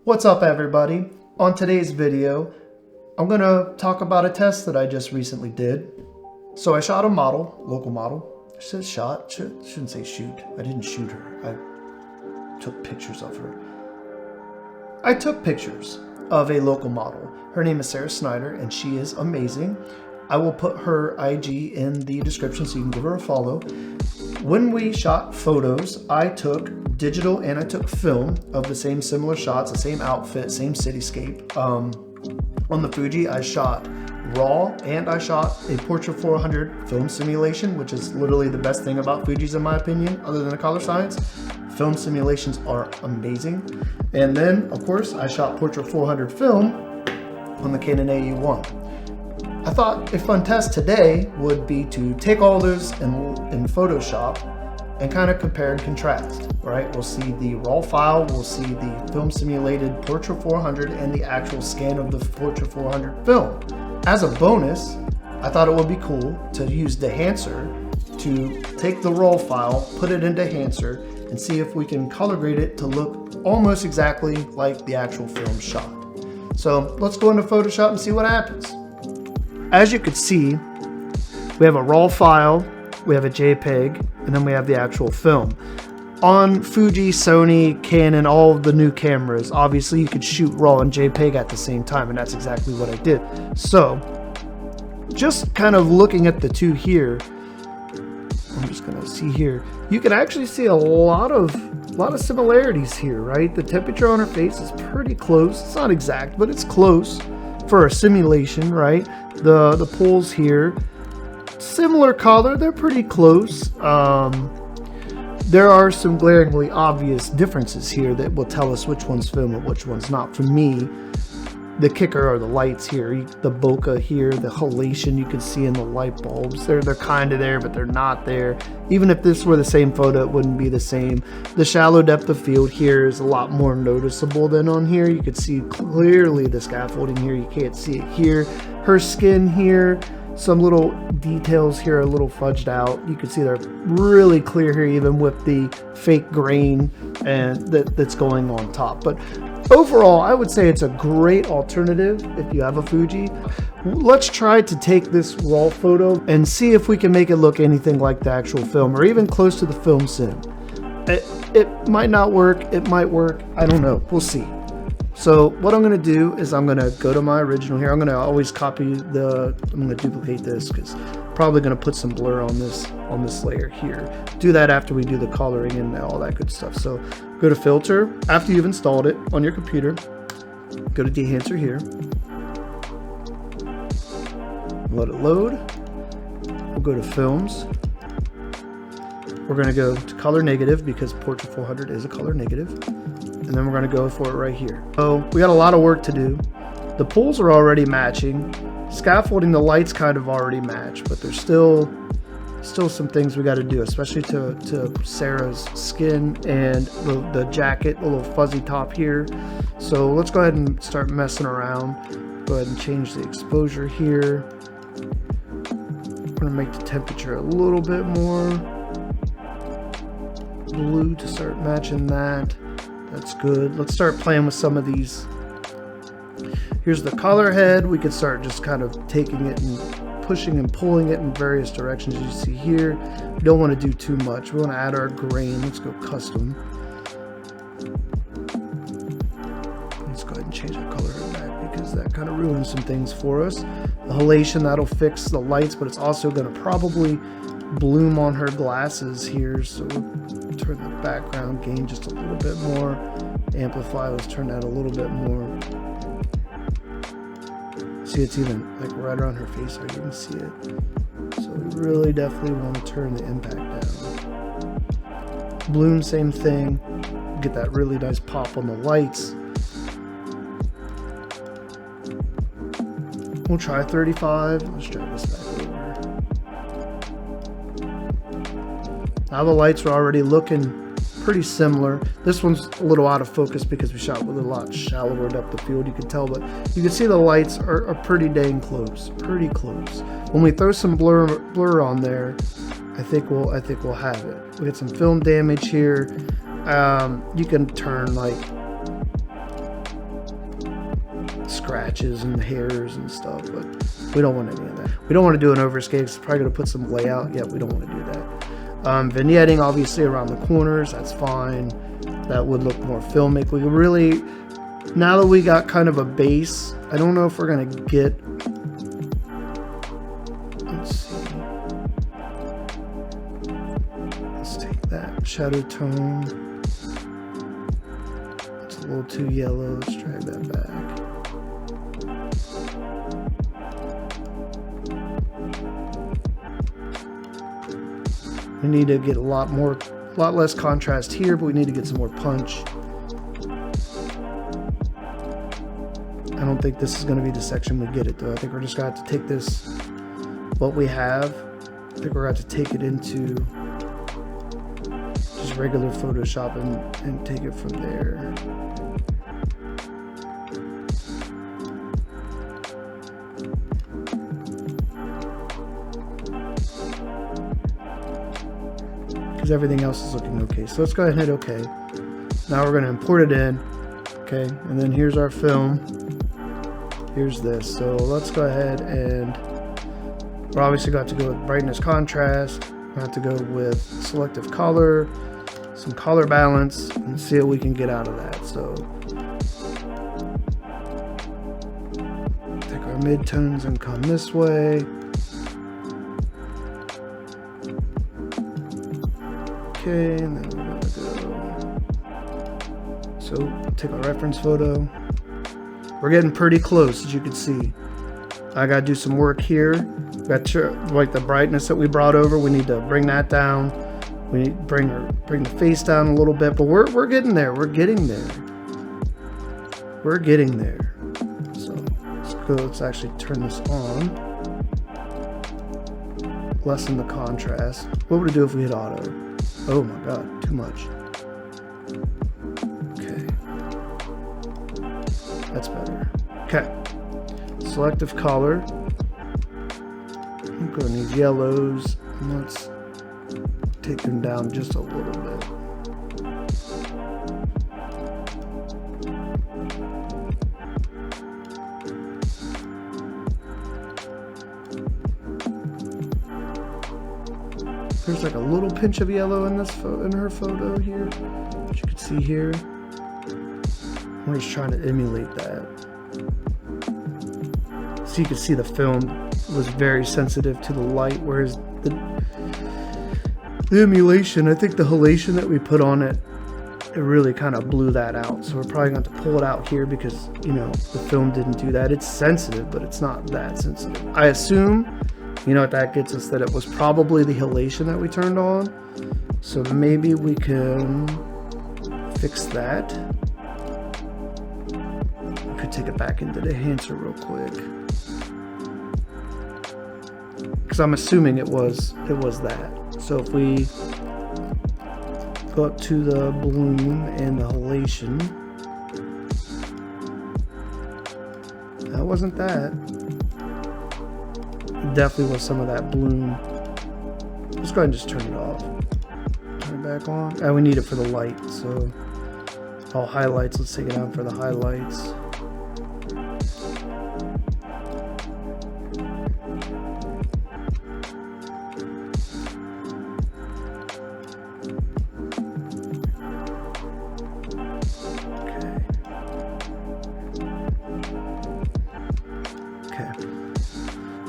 What's up, everybody? On today's video, I'm gonna talk about a test that I just recently did. So I shot a model, local model. It says shot, shouldn't say shoot. I didn't shoot her. I took pictures of her. I took pictures of a local model. Her name is Sarah Snyder, and she is amazing. I will put her IG in the description so you can give her a follow. When we shot photos, I took digital and I took film of the same similar shots, the same outfit, same cityscape. On the Fuji, I shot raw and I shot a Portrait 400 film simulation, which is literally the best thing about Fujis in my opinion, other than the color science. Film simulations are amazing. And then, of course, I shot Portrait 400 film on the Canon AE1. I thought a fun test today would be to take all those in Photoshop and kind of compare and contrast, right? We'll see the raw file, we'll see the film simulated Portrait 400 and the actual scan of the Portrait 400 film. As a bonus, I thought it would be cool to use DEHANCER to take the raw file, put it in DEHANCER, and see if we can color grade it to look almost exactly like the actual film shot. So let's go into Photoshop and see what happens. As you can see, we have a raw file, we have a JPEG, and then we have the actual film. On Fuji, Sony, Canon, all of the new cameras, obviously you could shoot raw and JPEG at the same time, and that's exactly what I did. So, just kind of looking at the two here, I'm just gonna see here, you can actually see a lot of similarities here, right? The temperature on her face is pretty close. It's not exact, but it's close for a simulation, right? The pools here, similar color, they're pretty close. There are some glaringly obvious differences here that will tell us which one's film and which one's not. For me, the kicker are the lights here, the bokeh here, the halation you can see in the light bulbs. They're kind of there, but they're not there. Even if this were the same photo, it wouldn't be the same. The shallow depth of field here is a lot more noticeable than on here. You could see clearly the scaffolding here. You can't see it here. Her skin here, some little details here are a little fudged out. You can see they're really clear here, even with the fake grain and that's going on top. But overall, I would say it's a great alternative if you have a Fuji. Let's try to take this raw photo and see if we can make it look anything like the actual film or even close to the film sim. It might not work, it might work, I don't know, we'll see. So what I'm gonna do is I'm gonna go to my original here. I'm gonna always copy I'm gonna duplicate this because probably gonna put some blur on this layer here. Do that after we do the coloring and all that good stuff. So go to filter, after you've installed it on your computer, go to DEHANCER here. Let it load. We'll go to films. We're gonna go to color negative because Portrait 400 is a color negative. And then we're going to go for it right here. So we got a lot of work to do. The pools are already matching. Scaffolding, the lights kind of already match, but there's still some things we got to do, especially to Sarah's skin and the jacket, a little fuzzy top here. So let's go ahead and start messing around. Go ahead and change the exposure here. I'm going to make the temperature a little bit more blue to start matching that. That's good. Let's start playing with some of these. Here's the color head. We could start just kind of taking it and pushing and pulling it in various directions. As you see here, we don't want to do too much. We want to add our grain. Let's go custom. Let's go ahead and change the color head back because that kind of ruins some things for us. The halation, that'll fix the lights, but it's also going to probably bloom on her glasses here. So we'll turn the background gain just a little bit more. Amplify, let's turn that a little bit more. See, it's even like right around her face here, you can see it. So we really definitely want to turn the impact down. Bloom, same thing. Get that really nice pop on the lights. We'll try 35. Let's drag this back over. Now the lights are already looking pretty similar. This one's a little out of focus because we shot with a lot shallower depth of field, you can tell, but you can see the lights are pretty dang close, pretty close. When we throw some blur on there, I think we'll have it. We get some film damage here. You can turn like scratches and hairs and stuff, but we don't want any of that. We don't want to do an overscale. It's probably going to put some layout. Yeah, we don't want to do that. Vignetting, obviously, around the corners. That's fine. That would look more filmic. We really, now that we got kind of a base, I don't know if we're going to get, let's see. Let's take that shadow tone. It's a little too yellow. Let's drag that back. We need to get a lot less contrast here, but we need to get some more punch. I don't think this is going to be the section we get it though. I think we're just going to have to take this, what we have, I think we're going to have to take it into just regular Photoshop and take it from there. Because everything else is looking okay. So let's go ahead and hit OK. Now we're going to import it in. Okay, and then here's our film. Here's this. So let's go ahead and we're obviously going to go with brightness contrast. We're going to have to go with selective color, some color balance, and see what we can get out of that. So take our midtones and come this way. Okay, and then we're gonna go. So take our reference photo. We're getting pretty close, as you can see. I gotta do some work here. Got like the brightness that we brought over. We need to bring that down. We need to bring the face down a little bit, but we're getting there. We're getting there. We're getting there. So let's go. Let's actually turn this on. Lessen the contrast. What would it do if we hit auto? Oh my god, too much. Okay. That's better. Okay. Selective color. I'm going to need yellows. And let's take them down just a little bit. There's like a little pinch of yellow in this in her photo here, as you can see here. We're just trying to emulate that. So you can see the film was very sensitive to the light, whereas the emulation, I think the halation that we put on it, it really kind of blew that out. So we're probably going to pull it out here because, you know, the film didn't do that. It's sensitive, but it's not that sensitive. I assume, you know what that gets us, that it was probably the halation that we turned on. So maybe we can fix that. We could take it back into the DEHANCER real quick. Because I'm assuming it was that. So if we go up to the bloom and the halation, that wasn't that. Definitely was some of that bloom. Let's go ahead and just turn it off. Turn it back on. And we need it for the light, so all highlights, let's take it out for the highlights.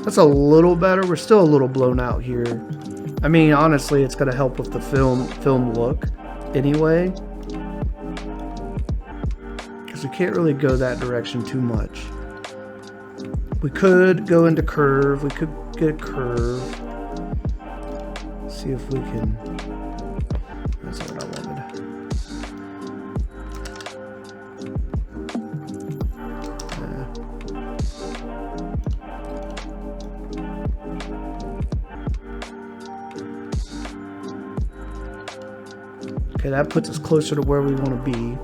That's a little better. We're still a little blown out here. I mean, honestly, it's going to help with the film look anyway. Because we can't really go that direction too much. We could go into curve. We could get a curve. See if we can. That's what I wanted. Okay, that puts us closer to where we want to be.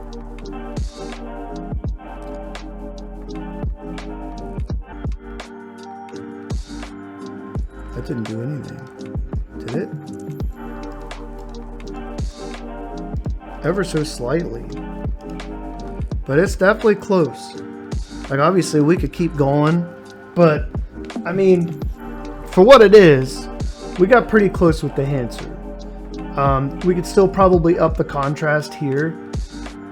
That didn't do anything, did it? Ever so slightly. But it's definitely close. Like, obviously we could keep going, but I mean, for what it is, we got pretty close with the DEHANCER. We could still probably up the contrast here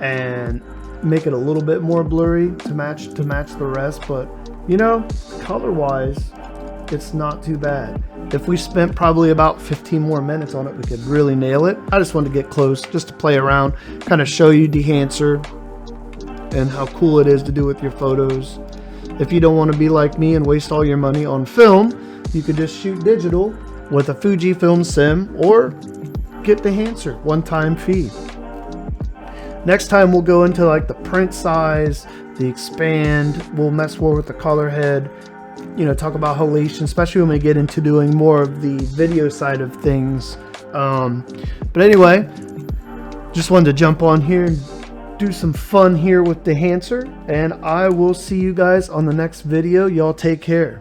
and make it a little bit more blurry to match the rest, but you know, color wise, it's not too bad. If we spent probably about 15 more minutes on it, we could really nail it. I just wanted to get close just to play around, kind of show you DEHANCER and how cool it is to do with your photos. If you don't want to be like me and waste all your money on film, you could just shoot digital with a Fuji film sim or get DEHANCER, one-time fee. Next time we'll go into like the print size, the expand, we'll mess more with the color head, you know, talk about halation, especially when we get into doing more of the video side of things. But anyway, just wanted to jump on here and do some fun here with DEHANCER, and I will see you guys on the next video. Y'all take care.